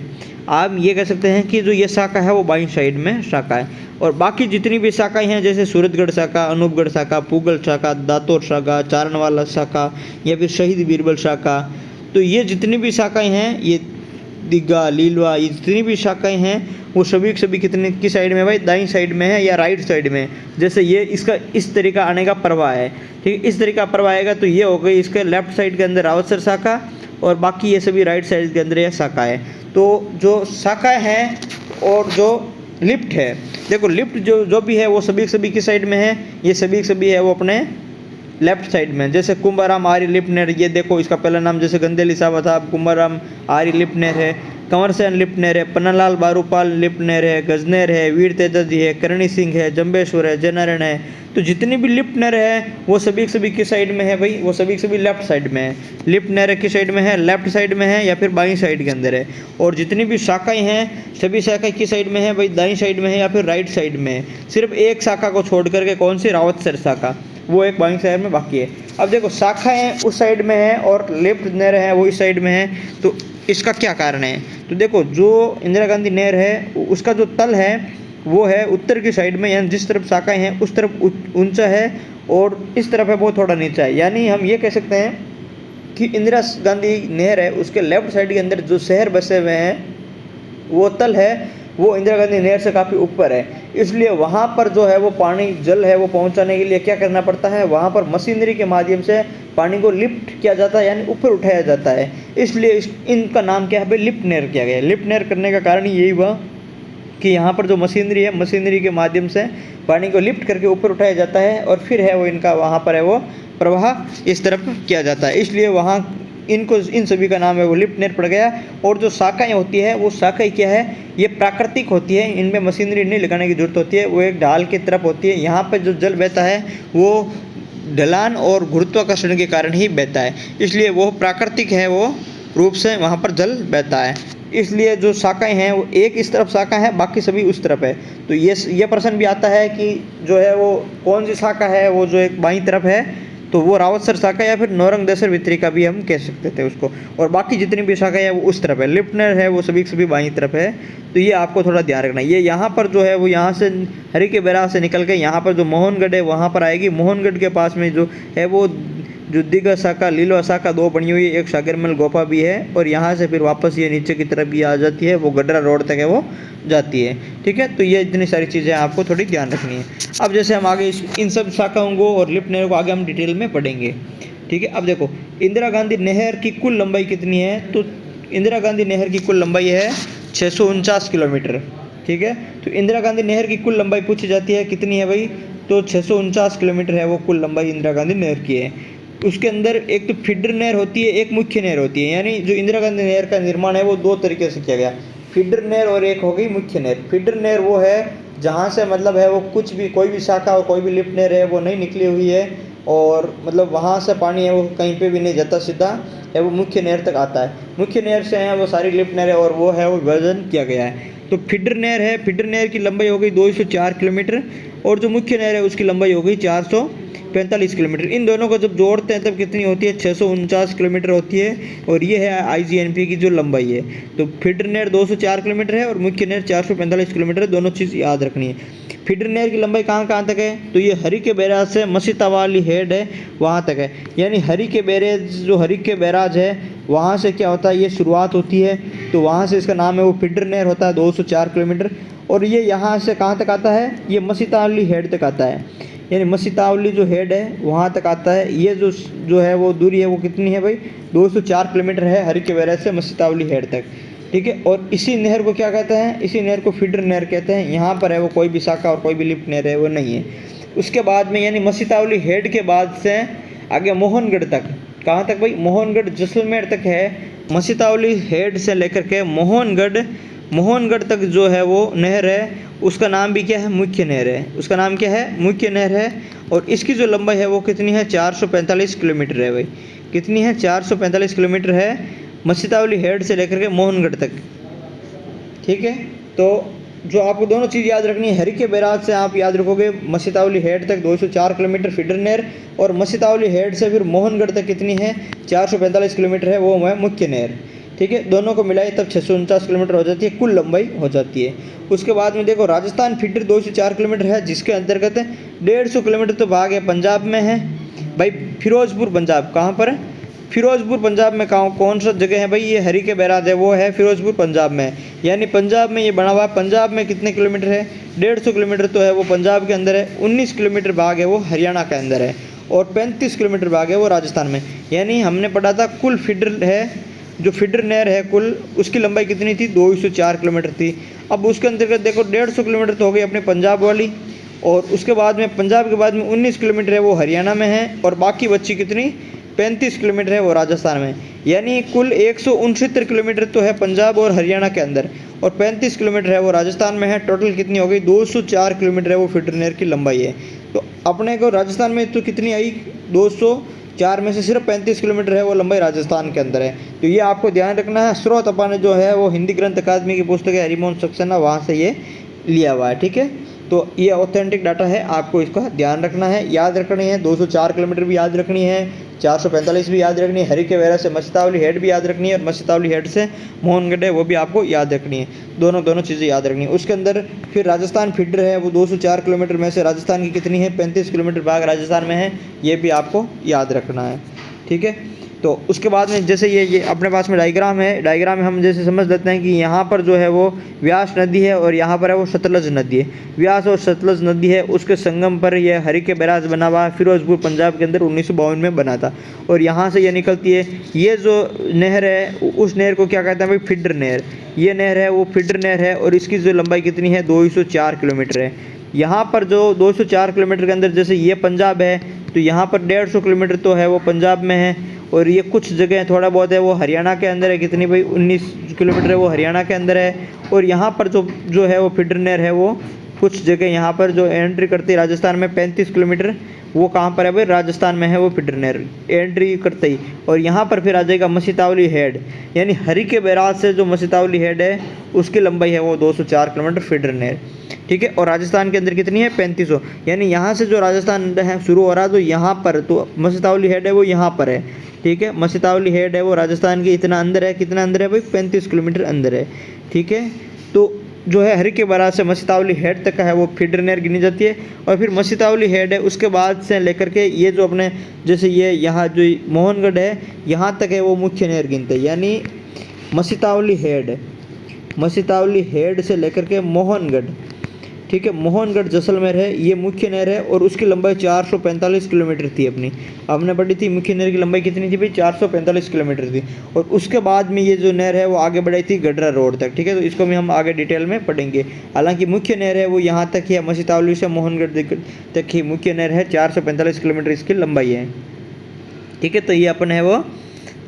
S1: आप ये कह सकते हैं कि जो ये शाखा है वो बाईं साइड में शाखा है। और बाकी जितनी भी शाखाएं हैं, जैसे सूरतगढ़ शाखा, अनूपगढ़ शाखा, पूगल शाखा, दातोर शाखा, चारणवाला शाखा या फिर शहीद बीरबल शाखा, तो ये जितनी भी शाखाएं हैं, ये दिग्गा, लीलवा, ये जितनी भी शाखाएं हैं वो सभी कितने की साइड में भाई, दाईं साइड में है या राइट साइड में। जैसे ये इसका इस तरीका आने का प्रवाह है, ठीक है, इस तरीका प्रवाह आएगा तो ये हो गई इसके लेफ्ट साइड के अंदर रावतसर शाखा, और बाकी ये सभी राइट साइड के अंदर यह शाखा है। तो जो शाखाएं हैं और जो लिफ्ट है, देखो लिफ्ट जो भी है वो सभी की साइड में है, ये सभी है वो अपने लेफ्ट साइड में। जैसे कुंभाराम आर्य लिफ्ट नहर, ये देखो इसका पहला नाम जैसे गंदेली साहब था, कुंभाराम आर्य लिफ्ट नहर है, कंवरसेन लिफ्ट नहर है, पन्नालाल बारूपाल लिफ्ट नहर है, गजनेर है, वीर तेजाजी है, करणी सिंह है, जम्बेश्वर है, जयनारायण है। तो जितनी भी लिफ्ट नहर है वो सभी की साइड में है भाई, वो सभी लेफ्ट साइड में है। लिफ्ट नहर की साइड में है, लेफ्ट साइड में है या फिर बाईं साइड के अंदर है। और जितनी भी शाखाएं हैं सभी शाखाएं की साइड में है भाई, दाईं साइड में है या फिर राइट साइड में है। सिर्फ एक शाखा को छोड़ करके, कौन सी, रावतसर शाखा, वो एक बाईं साइड में बाकी है। अब देखो शाखाएं उस साइड में है और लिफ्ट नहर है वो इस साइड में है, तो इसका क्या कारण है। तो देखो जो इंदिरा गांधी नहर है उसका जो तल है वो है उत्तर की साइड में, यानी जिस तरफ शाखाएं हैं उस तरफ ऊंचा है, और इस तरफ है वो थोड़ा नीचा है। यानी हम ये कह सकते हैं कि इंदिरा गांधी नहर है उसके लेफ्ट साइड के अंदर जो शहर बसे हुए हैं वो तल है वो इंदिरा गांधी नहर से काफ़ी ऊपर है। इसलिए वहाँ पर जो है वो पानी जल है वो पहुँचाने के लिए क्या करना पड़ता है, वहाँ पर मशीनरी के माध्यम से पानी को लिफ्ट किया जाता है, यानी ऊपर उठाया जाता है। इसलिए इनका नाम क्या है भाई, लिफ्ट नहर किया गया है। लिफ्ट नहर करने का कारण यही हुआ कि यहाँ पर जो मशीनरी है, मशीनरी के माध्यम से पानी को लिफ्ट करके ऊपर उठाया जाता है और फिर है वो इनका वहाँ पर है वो प्रवाह इस तरफ किया जाता है। इसलिए वहाँ इनको इन सभी का नाम है वो लिफ्ट नहर पड़ गया। और जो शाखाएं होती है वो शाखाएं क्या है, ये प्राकृतिक होती है, इनमें मशीनरी नहीं लगाने की जरूरत होती है, वो एक ढाल की तरफ होती है। यहाँ पर जो जल बहता है वो ढलान और गुरुत्वाकर्षण के कारण ही बहता है, इसलिए वो प्राकृतिक है, वो रूप से वहाँ पर जल बहता है। इसलिए जो शाखाएं हैं वो एक इस तरफ शाखा है, बाकी सभी उस तरफ है। तो ये प्रश्न भी आता है कि जो है वो कौन सी शाखा है वो जो एक बाईं तरफ है, तो वो रावतसर शाखा या फिर नौरंगदेसर वितरिका भी हम कह सकते थे उसको। और बाकी जितनी भी शाखा है वो उस तरफ है, लिफ्ट नहर है वो सभी बाईं तरफ है। तो ये आपको थोड़ा ध्यान रखना है। ये यहाँ पर जो है वो यहाँ से हरी के बैराज से निकल के यहाँ पर जो मोहनगढ़ है वहाँ पर आएगी। मोहनगढ़ के पास में जो है वो जो दिग्गा शाखा लीलो शाखा दो बनी हुई है, एक सागरमल गोपा भी है, और यहाँ से फिर वापस ये नीचे की तरफ भी आ जाती है, वो गडरा रोड तक है वो जाती है। ठीक है, तो ये इतनी सारी चीज़ें आपको थोड़ी ध्यान रखनी है। अब जैसे हम आगे इन सब शाखाओं को और लिफ्ट नहर को आगे हम डिटेल में पढ़ेंगे। ठीक है, अब देखो इंदिरा गांधी नहर की कुल लंबाई कितनी है, तो इंदिरा गांधी नहर की कुल लंबाई है 649 किलोमीटर। ठीक है, तो इंदिरा गांधी नहर की कुल लंबाई पूछी जाती है कितनी है भाई, तो 649 किलोमीटर है वो कुल लंबाई इंदिरा गांधी नहर की है। उसके अंदर एक तो फीडर नहर होती है, एक मुख्य नहर होती है। यानी जो इंदिरा गांधी नहर का निर्माण है वो दो तरीके से किया गया, फीडर नहर और एक हो गई मुख्य नहर। फीडर नहर वो है जहाँ से मतलब है वो कुछ भी कोई भी शाखा और कोई भी लिफ्ट नहर है वो नहीं निकली हुई है, और मतलब वहाँ से पानी है वो कहीं पे भी नहीं जाता, सीधा है वो मुख्य नहर तक आता है। मुख्य नहर से है वो सारी लिफ्ट नहर है और वो है वो विभाजन किया गया है। तो फीडर नहर है, फीडर नहर की लंबाई हो गई 204 किलोमीटर, और जो मुख्य नहर है उसकी लंबाई हो गई 445 किलोमीटर। इन दोनों को जब जोड़ते हैं तब कितनी होती है, 649 किलोमीटर होती है। और ये है IGNP की जो लंबाई है। तो फीडर नहर 204 किलोमीटर है और मुख्य नहर 445 किलोमीटर है, दोनों चीज़ याद रखनी है। फीडर नहर की लंबाई कहाँ तक है, तो ये हरी के बैराज से मसीता वाली हेड है वहाँ तक है। यानी हरी के बैराज जो हरी के बैराज है वहाँ से क्या होता है, ये शुरुआत होती है, तो वहाँ से इसका नाम है वो फीडर नहर होता है 204 किलोमीटर। और ये यहाँ से कहाँ तक आता है, ये मसीतावली हेड तक आता है। यानी मसीतावली जो हेड है वहाँ तक आता है। ये जो है वो दूरी है वो कितनी है भाई, 204 किलोमीटर है हरी के बैराज से मसीतावली हेड तक। ठीक है, और इसी नहर को क्या कहते हैं, इसी नहर को फीडर नहर कहते हैं। यहाँ पर है वो कोई भी शाखा और कोई भी लिफ्ट नहर है वो नहीं है। उसके बाद में यानी मसीतावली हेड के बाद से आगे मोहनगढ़ तक, कहाँ तक भाई, मोहनगढ़ जैसलमेर तक है। मसीतावली हेड से लेकर के मोहनगढ़ तक जो है वो नहर है उसका नाम भी क्या है, मुख्य नहर है। उसका नाम क्या है, मुख्य नहर है। और इसकी जो लंबाई है वो कितनी है, 445 किलोमीटर है भाई। कितनी है, 445 किलोमीटर है मसीतावली हेड से लेकर के मोहनगढ़ तक। ठीक है, तो जो आपको दोनों चीज़ याद रखनी है, हरी के बैराज से आप याद रखोगे मसीतावली हेड तक 204 किलोमीटर फीडर नहर, और मसीतावली हेड से फिर मोहनगढ़ तक कितनी है, 445 किलोमीटर है, वो है मुख्य नहर। ठीक है, दोनों को मिलाए तब 649 किलोमीटर हो जाती है, कुल लंबाई हो जाती है। उसके बाद में देखो राजस्थान फीडर 204 किलोमीटर है, जिसके अंतर्गत 150 किलोमीटर तो भाग है पंजाब में है भाई, फिरोजपुर पंजाब। कहाँ पर है, फिरोजपुर पंजाब में। कौन सा जगह है भाई, ये हरी के बैराज है वो है फिरोजपुर पंजाब में। यानी पंजाब में ये बना हुआ है। पंजाब में कितने किलोमीटर है, 150 किलोमीटर तो है वो पंजाब के अंदर है। 19 किलोमीटर भाग है वो हरियाणा के अंदर है, और 35 किलोमीटर भाग है वो राजस्थान में। यानी हमने पढ़ा था कुल फीडर है जो फीडर नहर है कुल उसकी लंबाई कितनी थी, 204 किलोमीटर थी। अब उसके अंतर्गत देखो 150 किलोमीटर तो हो गई अपने पंजाब वाली, और उसके बाद में पंजाब के बाद में 19 किलोमीटर है वो हरियाणा में है, और बाकी बच्ची कितनी 35 किलोमीटर है वो राजस्थान में। यानी कुल 169 किलोमीटर तो है पंजाब और हरियाणा के अंदर, और 35 किलोमीटर है वो राजस्थान में है। टोटल कितनी हो गई, 204 किलोमीटर है वो फीडर नहर की लंबाई है। तो अपने को राजस्थान में तो कितनी आई, 204 में से सिर्फ 35 किलोमीटर है वो लंबाई राजस्थान के अंदर है। तो ये आपको ध्यान रखना है। स्रोत अपन जो है वो हिंदी ग्रंथ अकादमी की पुस्तक है हरिमोहन सक्सेना, वहाँ से ये लिया हुआ है। ठीक है, तो ये ऑथेंटिक डाटा है, आपको इसका ध्यान रखना है, याद रखनी है। 204 किलोमीटर भी याद रखनी है, 445 भी याद रखनी है, हरी के बैराज से मसीतावली हेड भी याद रखनी है, और मसीतावली हेड से मोहनगढ़ है वो भी आपको याद रखनी है। दोनों चीज़ें याद रखनी है। उसके अंदर फिर राजस्थान फीडर है वो 204 किलोमीटर में से राजस्थान की कितनी है, 35 किलोमीटर भाग राजस्थान में है, ये भी आपको याद रखना है। ठीक है, तो उसके बाद में जैसे ये अपने पास में डायग्राम है, डायग्राम में हम जैसे समझ लेते हैं कि यहाँ पर जो है वो व्यास नदी है और यहाँ पर है वो सतलज नदी है। व्यास और सतलज नदी है, उसके संगम पर ये हरी के बैराज बना हुआ है, फिरोजपुर पंजाब के अंदर 1952 में बना था, और यहाँ से ये निकलती है। ये जो नहर है उस नहर को क्या कहते हैं भाई, फीडर नहर। ये नहर है वो फीडर नहर है, और इसकी जो लंबाई कितनी है, 204 किलोमीटर है। यहाँ पर जो 204 किलोमीटर के अंदर जैसे ये पंजाब है, तो यहाँ पर 150 किलोमीटर तो है वो पंजाब में है, और ये कुछ जगह थोड़ा बहुत है वो हरियाणा के अंदर है। कितनी भाई, 19 किलोमीटर है वो हरियाणा के अंदर है। और यहाँ पर जो है वो फीडर नहर है वो कुछ जगह यहाँ पर जो एंट्री करती है राजस्थान में 35 किलोमीटर, वो कहाँ पर है भाई, राजस्थान में है वो फीडर नहर एंट्री करते ही। और यहाँ पर फिर आ जाएगा मसीतावली हेड, यानी हरिके बैराज से जो मसीतावली हेड है उसकी लंबाई है वो 204 किलोमीटर फीडर नहर, ठीक है। और राजस्थान के अंदर कितनी है, 3500, यानी यहाँ से जो राजस्थान है शुरू हो रहा है तो यहाँ पर तो मसीतावली हेड है वो यहाँ पर है, ठीक है। मसीतावली हेड है वो राजस्थान के इतना अंदर है, कितना अंदर है भाई, 35 किलोमीटर अंदर है, ठीक है। तो जो है हरिके बैराज से मसीतावली हेड तक का है वो फीडर नहर गिनी जाती है। और फिर मसीतावली हेड है उसके बाद से लेकर के ये जो अपने जैसे ये यहाँ जो मोहनगढ़ है यहाँ तक है वो मुख्य नहर गिनते हैं, यानी मसीतावली हेड से लेकर के मोहनगढ़, ठीक है, मोहनगढ़ जैसलमेर है ये मुख्य नहर है। और उसकी लंबाई 445 किलोमीटर थी अपनी, हमने पढ़ी थी मुख्य नहर की लंबाई कितनी थी भाई, 445 किलोमीटर थी। और उसके बाद में ये जो नहर है वो आगे बढ़ाई थी गडरा रोड तक, ठीक है। तो इसको भी हम आगे डिटेल में पढ़ेंगे। हालांकि मुख्य नहर है वो यहाँ तक ही है, मसीतावली से मोहनगढ़ तक ही मुख्य नहर है, 445 किलोमीटर इसकी लंबाई है, ठीक है। तो ये अपन है वो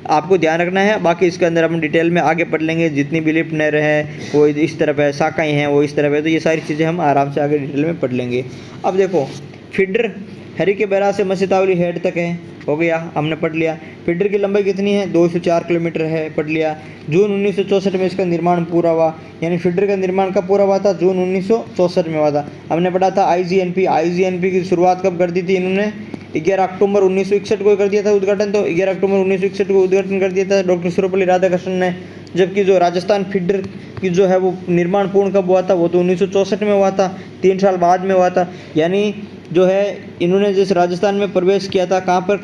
S1: आपको ध्यान रखना है। बाकी इसके अंदर हम डिटेल में आगे पढ़ लेंगे, जितनी भी लिफ्ट नहर है वो इस तरफ है, शाखाएँ हैं वो इस तरफ है, तो ये सारी चीज़ें हम आराम से आगे डिटेल में पढ़ लेंगे। अब देखो फीडर हरिके बैराज से मसीतावली हेड तक है, हो गया, हमने पढ़ लिया। फीडर की लंबाई कितनी है, 204 किलोमीटर है, पढ़ लिया। जून 1964 में इसका निर्माण पूरा हुआ, यानी फीडर का निर्माण कब पूरा हुआ था, जून 1964 में हुआ था। हमने पढ़ा था आईजीएनपी की शुरुआत कब कर दी थी इन्होंने, 11 अक्टूबर 1961 को कर दिया था उद्घाटन। तो 11 अक्टूबर 1961 को उद्घाटन कर दिया था डॉक्टर सर्वपल्ली राधाकृष्णन ने। जबकि जो राजस्थान फीडर की जो है वो निर्माण पूर्ण कब हुआ था, वो तो 1964 में हुआ था, 3 साल बाद में हुआ था। यानी जो है इन्होंने जिस राजस्थान में प्रवेश किया था, कहाँ पर,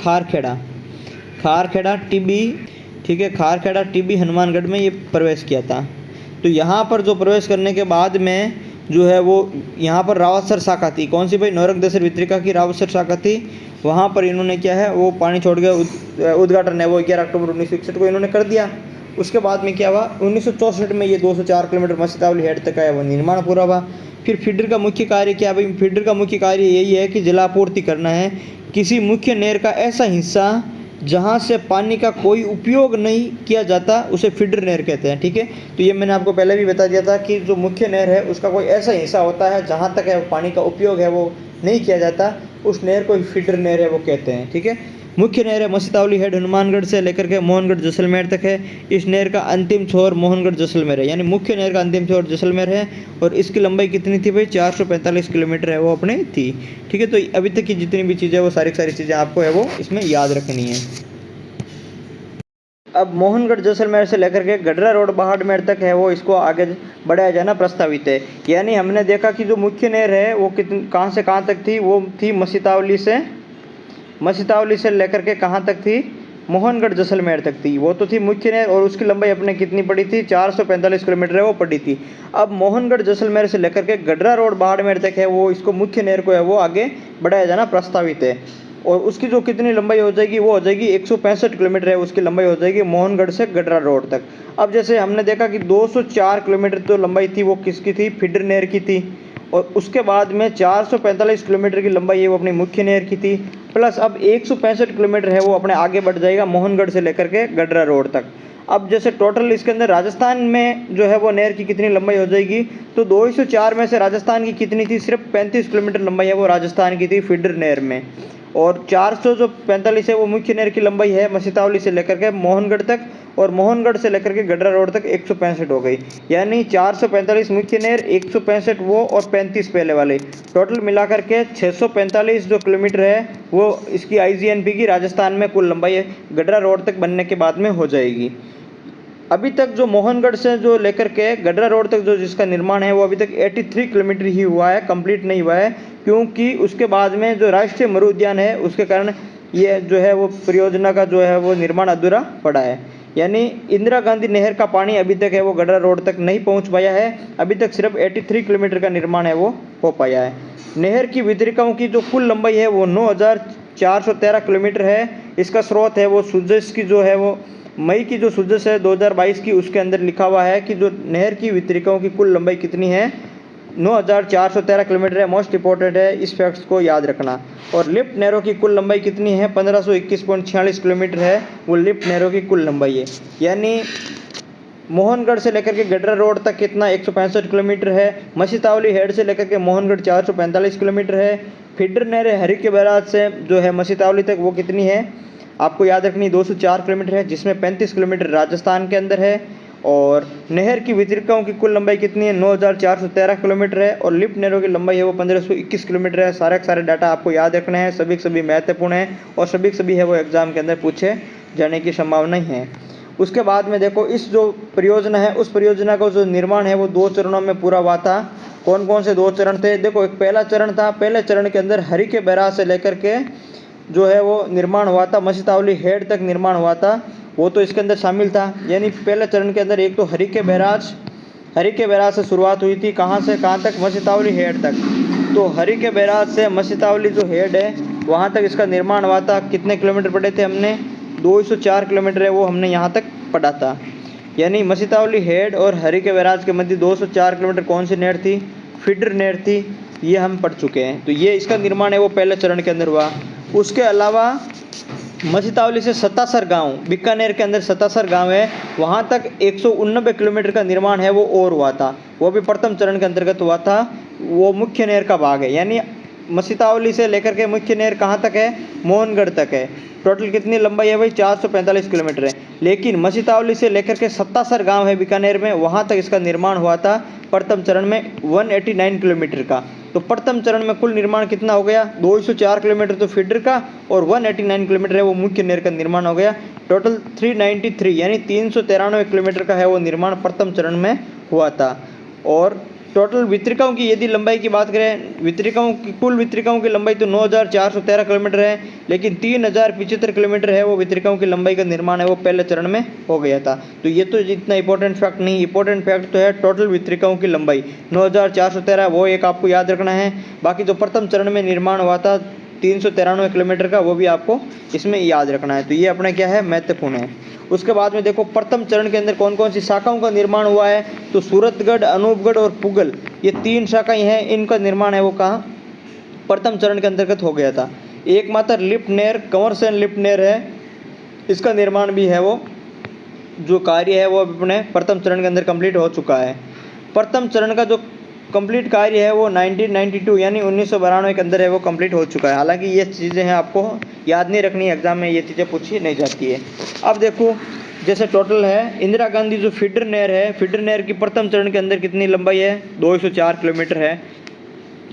S1: खारखेड़ा टीबी, ठीक है, खारखेड़ा टीबी हनुमानगढ़ में ये प्रवेश किया था। तो यहाँ पर जो प्रवेश करने के बाद में जो है वो यहाँ पर रावतसर शाखा थी, कौन सी भाई, नौरंगदेसर वित्रिका की रावतसर शाखा थी। वहाँ पर इन्होंने क्या है वो पानी छोड़ के उद्घाटन है वो 11 अक्टूबर 1961 को इन्होंने कर दिया। उसके बाद में क्या हुआ, 1964 में ये 204 किलोमीटर मसीतावली हेड तक का है वो निर्माण पूरा हुआ। फिर फीडर का मुख्य कार्य क्या भाई, फीडर का मुख्य कार्य यही है कि जलापूर्ति करना है किसी मुख्य नहर का ऐसा हिस्सा जहाँ से पानी का कोई उपयोग नहीं किया जाता, उसे फीडर नहर कहते हैं, ठीक है। तो ये मैंने आपको पहले भी बता दिया था कि जो मुख्य नहर है उसका कोई ऐसा हिस्सा होता है जहाँ तक है पानी का उपयोग है वो नहीं किया जाता, उस नहर को फीडर नहर है वो कहते हैं, ठीक है। मुख्य नहर है मसीतावली हेड हनुमानगढ़ से लेकर के मोहनगढ़ जैसलमेर तक है। इस नहर का अंतिम छोर मोहनगढ़ जैसलमेर है, यानी मुख्य नहर का अंतिम छोर जैसलमेर है। और इसकी लंबाई कितनी थी भाई, 445 किलोमीटर है वो अपने थी, ठीक है। तो अभी तक की जितनी भी चीज़ें वो सारी चीज़ें आपको है वो इसमें याद रखनी है। अब मोहनगढ़ जैसलमेर से लेकर के गडरा रोड बाड़मेर तक है वो इसको आगे बढ़ाया जाना प्रस्तावित है। यानी हमने देखा कि जो मुख्य नहर है वो कहाँ से कहाँ तक थी, वो थी मसीतावली से लेकर के कहाँ तक थी, मोहनगढ़ जैसलमेर तक थी, वो तो थी मुख्य नहर। और उसकी लंबाई अपने कितनी पड़ी थी, 445 किलोमीटर है वो पड़ी थी। अब मोहनगढ़ जैसलमेर से लेकर के गडरा रोड बाड़मेर तक है वो इसको मुख्य नहर को है वो आगे बढ़ाया जाना प्रस्तावित है। और उसकी जो कितनी लंबाई हो जाएगी, वो हो जाएगी 165 किलोमीटर है उसकी लंबाई हो जाएगी मोहनगढ़ से गडरा रोड तक। अब जैसे हमने देखा कि 204 किलोमीटर तो लंबाई थी वो किसकी थी, फीडर नहर की थी। और उसके बाद में 445 किलोमीटर की लंबाई है वो अपनी मुख्य नहर की थी। प्लस अब 165 किलोमीटर है वो अपने आगे बढ़ जाएगा मोहनगढ़ से लेकर के गडरा रोड तक। अब जैसे टोटल इसके अंदर राजस्थान में जो है वो नहर की कितनी लंबाई हो जाएगी, तो 204 में से राजस्थान की कितनी थी, सिर्फ 35 किलोमीटर लंबाई है वो राजस्थान की थी फीडर नहर में। और 445 है वो मुख्य नहर की लंबाई है मसीतावली से लेकर के मोहनगढ़ तक, और मोहनगढ़ से लेकर के गडरा रोड तक 165 हो गई। यानी 445 मुख्य नहर, 165 वो और 35 पहले वाले, टोटल मिलाकर के 645 जो किलोमीटर है वो इसकी आईजीएनपी की राजस्थान में कुल लंबाई है गडरा रोड तक बनने के बाद में हो जाएगी। अभी तक जो मोहनगढ़ से जो लेकर के गडरा रोड तक जो जिसका निर्माण है वो अभी तक 83 किलोमीटर ही हुआ है, कंप्लीट नहीं हुआ है, क्योंकि उसके बाद में जो राष्ट्रीय मरु उद्यान है उसके कारण ये जो है वो परियोजना का जो है वो निर्माण अधूरा पड़ा है। यानी इंदिरा गांधी नहर का पानी अभी तक है वो गडरा रोड तक नहीं पहुंच पाया है, अभी तक सिर्फ 83 किलोमीटर का निर्माण है वो हो पाया है। नहर की वितरिकाओं की जो कुल लंबाई है वो 9413 किलोमीटर है। इसका स्रोत है वो सुजस की जो है वो मई की जो सुजस है 2022 की, उसके अंदर लिखा हुआ है कि जो नहर की वितरिकाओं की कुल लंबाई कितनी है, 9413 किलोमीटर है। मोस्ट इंपॉर्टेंट है, इस फैक्ट्स को याद रखना। और लिफ्ट नहरों की कुल लंबाई कितनी है, 1521.46 किलोमीटर है वो लिफ्ट नहरों की कुल लंबाई है। यानी मोहनगढ़ से लेकर के गडरा रोड तक कितना 165 किलोमीटर है। मसीतावली हेड से लेकर के मोहनगढ़ 445 किलोमीटर है। फीडर नहर हरी के बैराज से जो है मसीतावली तक वो कितनी है, आपको याद रखनी 204 किलोमीटर है, जिसमें 35 किलोमीटर राजस्थान के अंदर है। और नहर की वितरिकाओं की कुल लंबाई कितनी है, 9413 किलोमीटर है। और लिफ्ट नहरों की लंबाई है वो 1521 किलोमीटर है। सारे के सारे डाटा आपको याद रखने हैं, सभी के सभी महत्वपूर्ण है और सभी के सभी है वो एग्जाम के अंदर पूछे जाने की संभावना ही है। उसके बाद में देखो, इस जो परियोजना है उस परियोजना का जो निर्माण है वो 2 चरणों में पूरा हुआ था। कौन कौन से 2 चरण थे, देखो एक पहला चरण था, पहले चरण के अंदर हरी के बैराज से लेकर के जो है वो निर्माण हुआ था, मसीतावली हेड तक निर्माण हुआ था, वो तो इसके अंदर शामिल था। यानी पहले चरण के अंदर एक तो हरी के बैराज से शुरुआत हुई थी, कहाँ से कहाँ तक, मसीतावली हेड तक। तो हरी के बैराज से मसीतावली जो हेड है वहाँ तक इसका निर्माण हुआ था। कितने किलोमीटर पढ़े थे हमने, 204 किलोमीटर है वो हमने यहाँ तक पढ़ा था। यानी मसीतावली हेड और हरी के बैराज के मध्य 204 किलोमीटर कौन सी नहर थी, फीडर नहर थी, ये हम पढ़ चुके हैं। तो ये इसका निर्माण है वो पहले चरण के अंदर हुआ। उसके अलावा मसीतावली से सतासर गांव, बीकानेर के अंदर सतासर गांव है, वहाँ तक 189 किलोमीटर का निर्माण है वो और हुआ था, वो भी प्रथम चरण के अंतर्गत हुआ था। वो मुख्य नहर का भाग है। यानी मसीतावली से लेकर के मुख्य नहर कहाँ तक है, मोहनगढ़ तक है। टोटल कितनी लंबाई है भाई, 445 किलोमीटर है। लेकिन मसीतावली से लेकर के सत्तासर गांव है बीकानेर में, वहाँ तक इसका निर्माण हुआ था प्रथम चरण में 189 किलोमीटर का। तो प्रथम चरण में कुल निर्माण कितना हो गया, 204 किलोमीटर तो फीडर का और 189 किलोमीटर है वो मुख्य नहर का निर्माण हो गया। टोटल 393 यानी 393 किलोमीटर का है वो निर्माण प्रथम चरण में हुआ था। और टोटल वितरिकाओं की यदि लंबाई की बात करें, कुल वितरिकाओं की लंबाई तो 9413 किलोमीटर है, लेकिन 3075 किलोमीटर है वो वितरिकाओं की लंबाई का निर्माण है वो पहले चरण में हो गया था। तो ये तो इतना इंपॉर्टेंट फैक्ट नहीं, इंपॉर्टेंट फैक्ट तो है टोटल वितरिकाओं की लंबाई 9413, वो एक आपको याद रखना है। बाकी जो प्रथम चरण में निर्माण हुआ था 393 किलोमीटर का, वो भी आपको इसमें याद रखना है। तो ये अपना क्या है, महत्वपूर्ण है। उसके बाद में देखो प्रथम चरण के अंदर कौन कौन सी शाखाओं का निर्माण हुआ है, तो सूरतगढ़, अनूपगढ़ और पुगल, ये 3 शाखाएं हैं, इनका निर्माण है वो कहाँ, प्रथम चरण के अंतर्गत हो गया था। एकमात्र लिफ्ट नहर कंवरसेन लिफ्ट नहर है, इसका निर्माण भी है वो जो कार्य है वो अपने प्रथम चरण के अंदर कंप्लीट हो चुका है। प्रथम चरण का जो कंप्लीट कार्य है वो 1992 यानी 1992 के अंदर है वो कंप्लीट हो चुका है। हालांकि ये चीज़ें हैं आपको याद नहीं रखनी, एग्जाम में ये चीज़ें पूछी नहीं जाती है। अब देखो जैसे टोटल है, इंदिरा गांधी जो फीडर नहर है, फीडर नहर की प्रथम चरण के अंदर कितनी लंबाई है, 204 किलोमीटर है।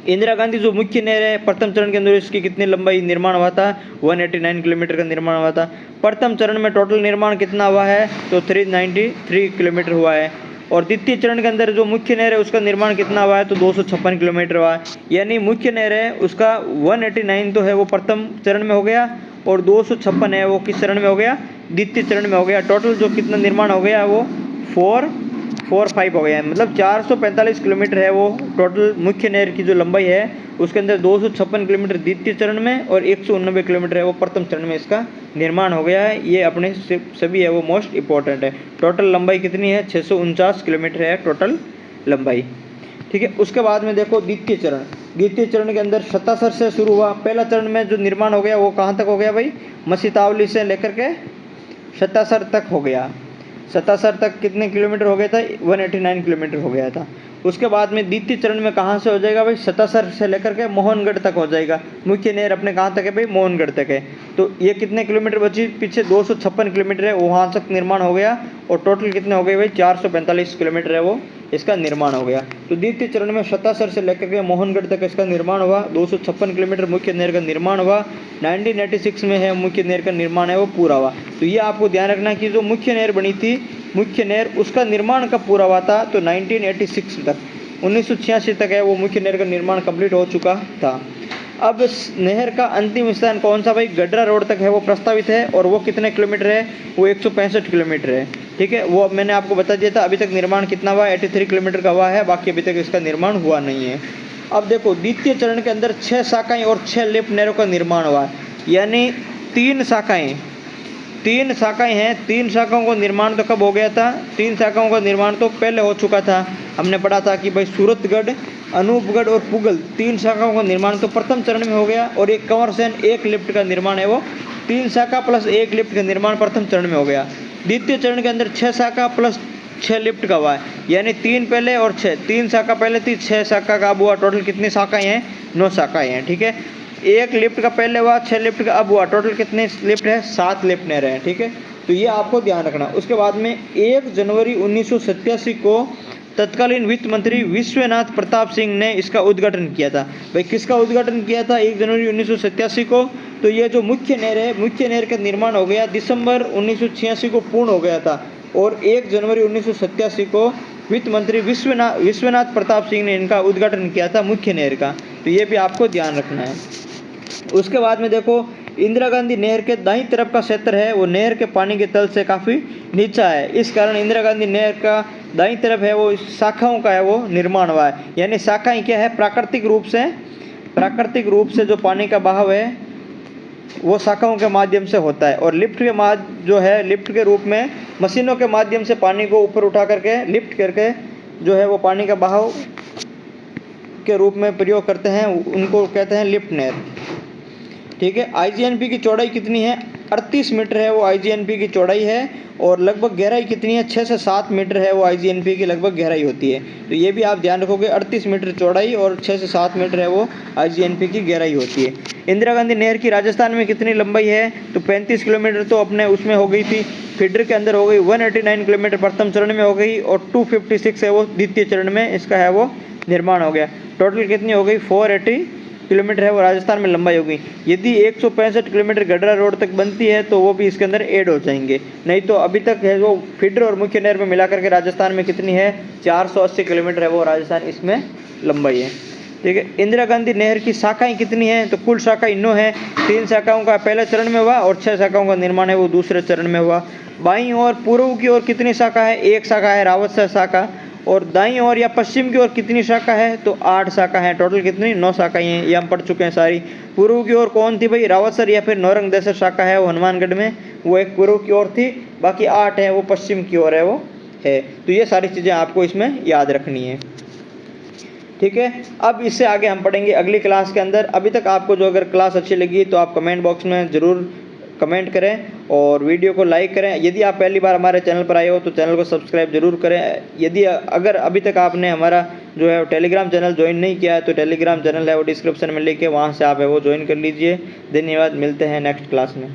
S1: इंदिरा गांधी जो मुख्य नहर है प्रथम चरण के अंदर इसकी कितनी लंबाई निर्माण हुआ था, 189 किलोमीटर का निर्माण हुआ था। प्रथम चरण में टोटल निर्माण कितना हुआ है, तो 393 किलोमीटर हुआ है। और द्वितीय चरण के अंदर जो मुख्य नहर है उसका निर्माण कितना हुआ है, तो 256 किलोमीटर हुआ है। यानी मुख्य नहर है उसका 189 तो है वो प्रथम चरण में हो गया और 256 है वो किस चरण में हो गया, द्वितीय चरण में हो गया। टोटल जो कितना निर्माण हो गया वो 445 हो गया है, मतलब 445 किलोमीटर है वो टोटल मुख्य नहर की जो लंबाई है। उसके अंदर 256 किलोमीटर द्वितीय चरण में और 189 किलोमीटर है वो प्रथम चरण में इसका निर्माण हो गया है। ये अपने सभी है वो मोस्ट इंपॉर्टेंट है। टोटल लंबाई कितनी है, 649 किलोमीटर है टोटल लंबाई, ठीक है। उसके बाद में देखो द्वितीय चरण के अंदर सतासर से शुरू हुआ। पहला चरण में जो निर्माण हो गया वो कहाँ तक हो गया भाई, मसीतावली से लेकर के सतासर तक हो गया। सतासर तक कितने किलोमीटर हो गया था, 189 किलोमीटर हो गया था। उसके बाद में द्वितीय चरण में कहाँ से हो जाएगा भाई, सतासर से लेकर के मोहनगढ़ तक हो जाएगा। मुख्य नहर अपने कहाँ तक है भाई, मोहनगढ़ तक है। तो ये कितने किलोमीटर बची, पीछे 256 किलोमीटर है, वहाँ तक निर्माण हो गया। और टोटल कितने हो गए भाई, 445 किलोमीटर है वो इसका निर्माण हो गया। तो द्वितीय चरण में सतासर से लेकर के मोहनगढ़ तक इसका निर्माण हुआ, 256 किलोमीटर मुख्य नहर का निर्माण हुआ। 1986 में है मुख्य नहर का निर्माण है वो पूरा हुआ। तो ये आपको ध्यान रखना कि जो मुख्य नहर बनी थी, मुख्य नहर उसका निर्माण कब पूरा हुआ था, तो 1986 तक, 1986 तक है वो मुख्य नहर का निर्माण कंप्लीट हो चुका था। अब नहर का अंतिम स्थान कौन सा भाई, गडरा रोड तक है वो प्रस्तावित है। और वो कितने किलोमीटर है, वो 165 किलोमीटर है, ठीक है। वो मैंने आपको बता दिया था। अभी तक निर्माण कितना हुआ, 83 किलोमीटर का हुआ है, बाकी अभी तक इसका निर्माण हुआ नहीं है। अब देखो द्वितीय चरण के अंदर 6 शाखाएं और 6 लिफ्ट नहरों का निर्माण हुआ है। यानी 3 शाखाएं हैं। 3 शाखाओं का निर्माण तो कब हो गया था, 3 शाखाओं का निर्माण तो पहले हो चुका था। हमने पढ़ा था कि भाई सूरतगढ़, अनूपगढ़ और पुगल 3 शाखाओं का निर्माण तो प्रथम चरण में हो गया। और एक कंवरसेन 1 लिफ्ट का निर्माण है वो 3 शाखा प्लस 1 लिफ्ट का निर्माण प्रथम चरण में हो गया। द्वितीय चरण के अंदर 6 शाखा प्लस 6 लिफ्ट का हुआ है, यानी 3 पहले और 6, 3 शाखा पहले थी, 6 शाखा का अब हुआ। टोटल कितनी शाखाएं हैं? 9 शाखाएं हैं। ठीक है, 1 लिफ्ट का पहले हुआ, 6 लिफ्ट का अब हुआ, टोटल कितने लिफ्ट है? 7 लिफ्ट नहरें हैं। ठीक है, तो ये आपको ध्यान रखना। उसके बाद में 1 जनवरी 1987 को तत्कालीन वित्त मंत्री विश्वनाथ प्रताप सिंह ने इसका उद्घाटन किया था। भाई किसका उद्घाटन किया था 1 जनवरी 1987 को? तो ये जो मुख्य नहर है, मुख्य नहर का निर्माण हो गया दिसंबर 1986 को पूर्ण हो गया था, और 1 जनवरी 1987 को वित्त मंत्री विश्वनाथ प्रताप सिंह ने इनका उद्घाटन किया था मुख्य नहर का। तो ये भी आपको ध्यान रखना है। उसके बाद में देखो, इंदिरा गांधी नहर के दाईं तरफ का क्षेत्र है वो नहर के पानी के तल से काफ़ी नीचा है, इस कारण इंदिरा गांधी नहर का दाईं तरफ है वो शाखाओं का है वो निर्माण हुआ है। यानी शाखाएं क्या है? प्राकृतिक रूप से जो पानी का बहाव है वो शाखाओं के माध्यम से होता है, और लिफ्ट के जो है लिफ्ट के रूप में मशीनों के माध्यम से पानी को ऊपर उठा करके लिफ्ट करके जो है वो पानी का बहाव के रूप में प्रयोग करते हैं, उनको कहते हैं लिफ्ट नहर। ठीक है, आईजीएनपी की चौड़ाई कितनी है? 38 मीटर है वो आईजीएनपी की चौड़ाई है, और लगभग गहराई कितनी है? 6 से 7 मीटर है वो आईजीएनपी की लगभग गहराई होती है। तो ये भी आप ध्यान रखोगे, 38 मीटर चौड़ाई और 6 से 7 मीटर है वो आईजीएनपी की गहराई होती है। इंदिरा गांधी नहर की राजस्थान में कितनी लंबाई है? तो 35 किलोमीटर तो अपने उसमें हो गई थी, फीडर के अंदर हो गई। 189 किलोमीटर प्रथम चरण में हो गई, और 256 है वो द्वितीय चरण में इसका है वो निर्माण हो गया। टोटल कितनी हो गई? 480 किलोमीटर है वो राजस्थान में लंबाई होगी। यदि 165 किलोमीटर गडरा रोड तक बनती है तो वो भी इसके अंदर ऐड हो जाएंगे, नहीं तो अभी तक है वो फीडर और मुख्य नहर में मिलाकर के राजस्थान में कितनी है? 480 किलोमीटर है वो राजस्थान इसमें लंबाई है। ठीक है, इंदिरा गांधी नहर की शाखाएं कितनी हैं? तो कुल शाखाएं 9 है। 3 शाखाओं का पहले चरण में हुआ, और 6 शाखाओं का निर्माण है वो दूसरे चरण में हुआ। बाईं और पूर्व की ओर कितनी शाखा है? 1 शाखा है, रावतसर शाखा। और दाईं ओर या पश्चिम की ओर कितनी शाखा है? तो 8 शाखा है। टोटल कितनी? 9 शाखाएं हैं, ये हम पढ़ चुके हैं सारी। पूर्व की ओर कौन थी भाई? रावतसर या फिर नौरंगदेसर शाखा है वो हनुमानगढ़ में, वो एक पूर्व की ओर थी। बाकी 8 है वो पश्चिम की ओर है वो है। तो ये सारी चीज़ें आपको इसमें याद रखनी है। ठीक है, अब इससे आगे हम पढ़ेंगे अगली क्लास के अंदर। अभी तक आपको जो अगर क्लास अच्छी लगी तो आप कमेंट बॉक्स में ज़रूर कमेंट करें और वीडियो को लाइक करें। यदि आप पहली बार हमारे चैनल पर आए हो तो चैनल को सब्सक्राइब जरूर करें। यदि अगर अभी तक आपने हमारा जो है टेलीग्राम चैनल ज्वाइन नहीं किया है तो टेलीग्राम चैनल है वो डिस्क्रिप्शन में लेके वहाँ से आप है वो ज्वाइन कर लीजिए। धन्यवाद, मिलते हैं नेक्स्ट क्लास में।